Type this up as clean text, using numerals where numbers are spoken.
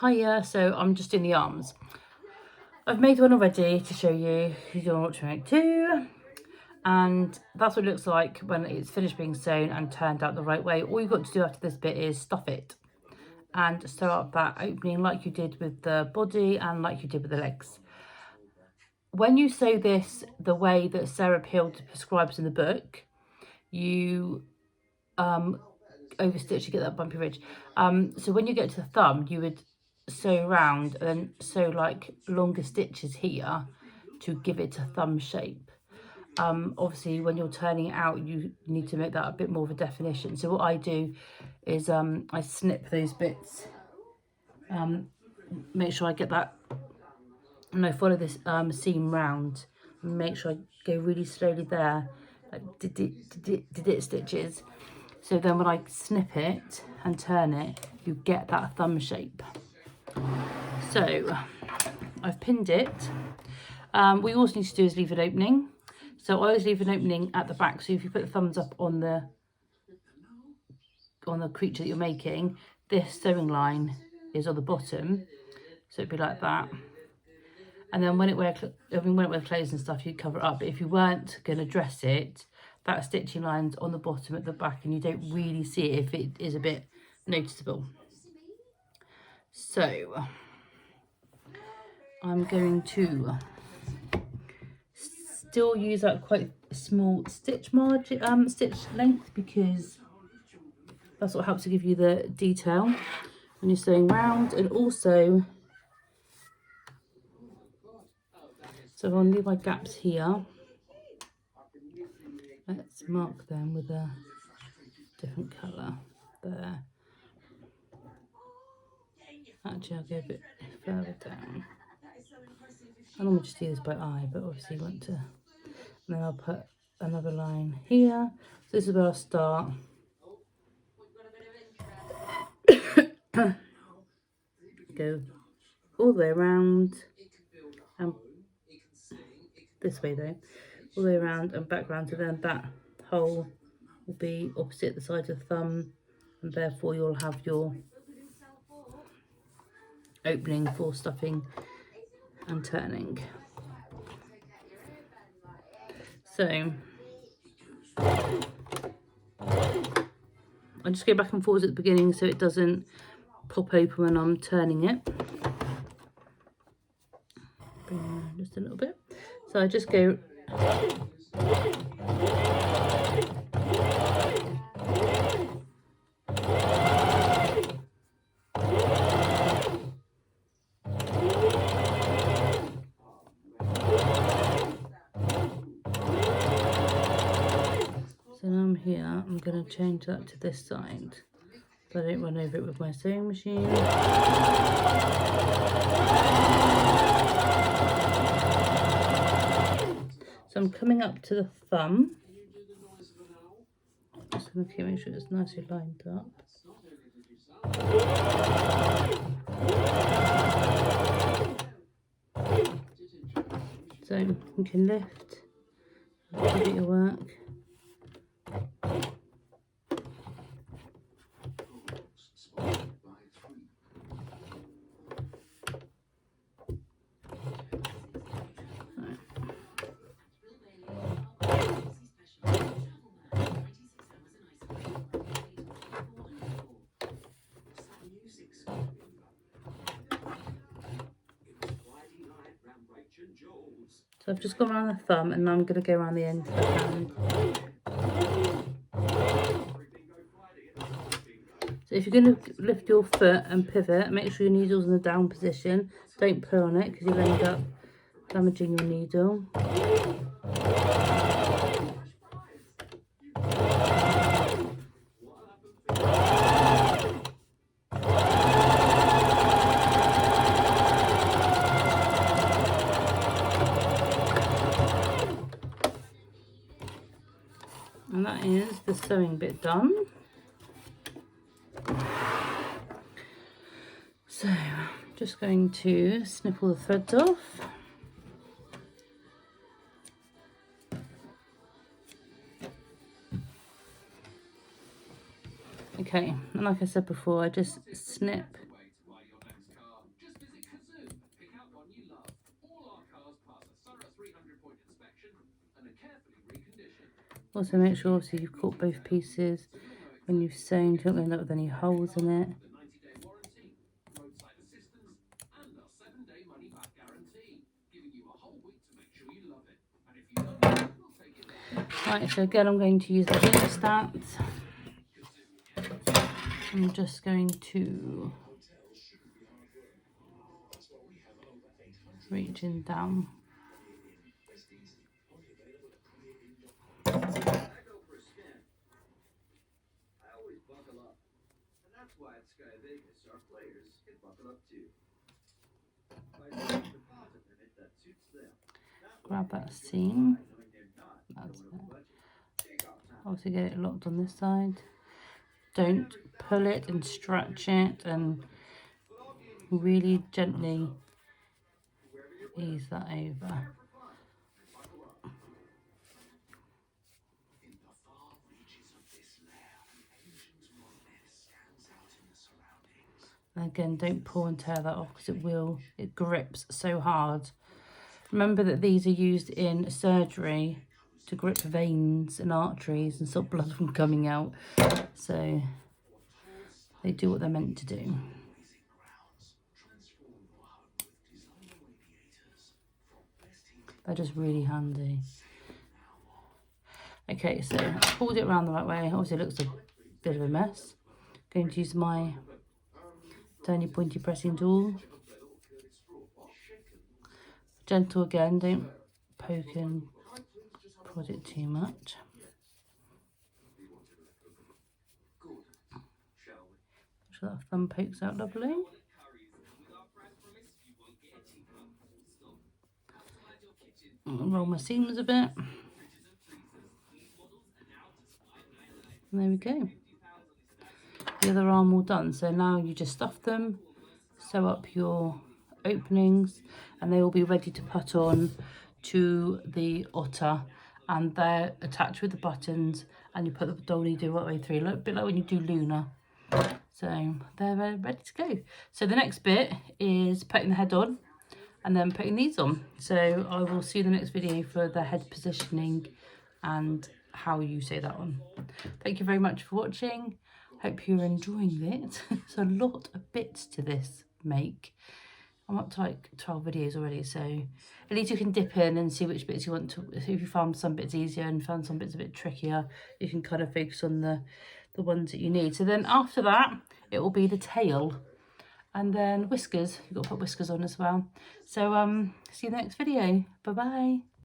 Hiya, so I'm just doing the arms. I've made one already to show you if you don't want to make two. And that's what it looks like when it's finished being sewn and turned out the right way. All you've got to do after this bit is stuff it and sew up that opening like you did with the body and like you did with the legs. When you sew this the way that Sarah Peel prescribes in the book, you overstitch to get that bumpy ridge. So when you get to the thumb, you would sew round and then sew like longer stitches here to give it a thumb shape. Obviously when you're turning it out, you need to make that a bit more of a definition. So what I do is I snip those bits, make sure I get that, and I follow this seam round, and make sure I go really slowly there, like did stitches. So then when I snip it and turn it, you get that thumb shape. So I've pinned it. What you also need to do is leave an opening. So I always leave an opening at the back. So if you put the thumbs up on the creature that you're making, this sewing line is on the bottom. So it'd be like that. And then when it wears clothes and stuff, you cover it up. But if you weren't going to dress it, that stitching line's on the bottom at the back, and you don't really see it if it is a bit noticeable. So I'm going to still use that quite small stitch margin, stitch length, because that's what helps to give you the detail when you're sewing round. And also, so I'm going to leave my gaps here. Let's mark them with a different colour there. Actually, I'll go a bit further down. I normally just do this by eye, but obviously you want to. And then I'll put another line here. So this is where I'll start. Go all the way around, and this way though, all the way around and back round. So then that hole will be opposite the side of the thumb, and therefore you'll have your opening for stuffing and turning. So I just go back and forwards at the beginning so it doesn't pop open when I'm turning it. Bring it down just a little bit. So I just go so now I'm here, I'm going to change that to this side so I don't run over it with my sewing machine. So I'm coming up to the thumb. Just going to make sure it's nicely lined up. So you can lift, give it your work. So I've just gone around the thumb, and now I'm going to go around the end of the hand. So if you're going to lift your foot and pivot, make sure your needle's in the down position. Don't pull on it because you'll end up damaging your needle. And that is the sewing bit done. So I'm just going to snip all the threads off. Okay, and like I said before, I just snip Also make sure obviously you've caught both pieces when you've sewn, don't end up with any holes in it. Right, so again I'm going to use the hemostat. I'm just going to reach in down. Grab that seam. That's it. Also get it locked on this side. Don't pull it and stretch it, and really gently ease that over. And again, don't pull and tear that off because it grips so hard. Remember that these are used in surgery to grip veins and arteries and stop blood from coming out. So they do what they're meant to do. They're just really handy. Okay, so I pulled it around the right way. Obviously it looks a bit of a mess. Going to use my tiny pointy pressing tool. Gentle again, don't poke and prod it too much. Make sure that thumb pokes out lovely. Roll my seams a bit. And there we go. The other arm all done. So now you just stuff them, sew up your openings, and they will be ready to put on to the otter, and they're attached with the buttons, and you put the dolly do right way through, a bit like when you do Luna. So they're ready to go. So the next bit is putting the head on and then putting these on. So I will see you in the next video for the head positioning and how you sew that on. Thank you very much for watching. Hope you're enjoying it. There's a lot of bits to this make. I'm up to like 12 videos already, so at least you can dip in and see which bits you want to. If you found some bits easier and found some bits a bit trickier, you can kind of focus on the ones that you need. So then after that, it will be the tail. And then whiskers, you've got to put whiskers on as well. So see you in the next video. Bye bye.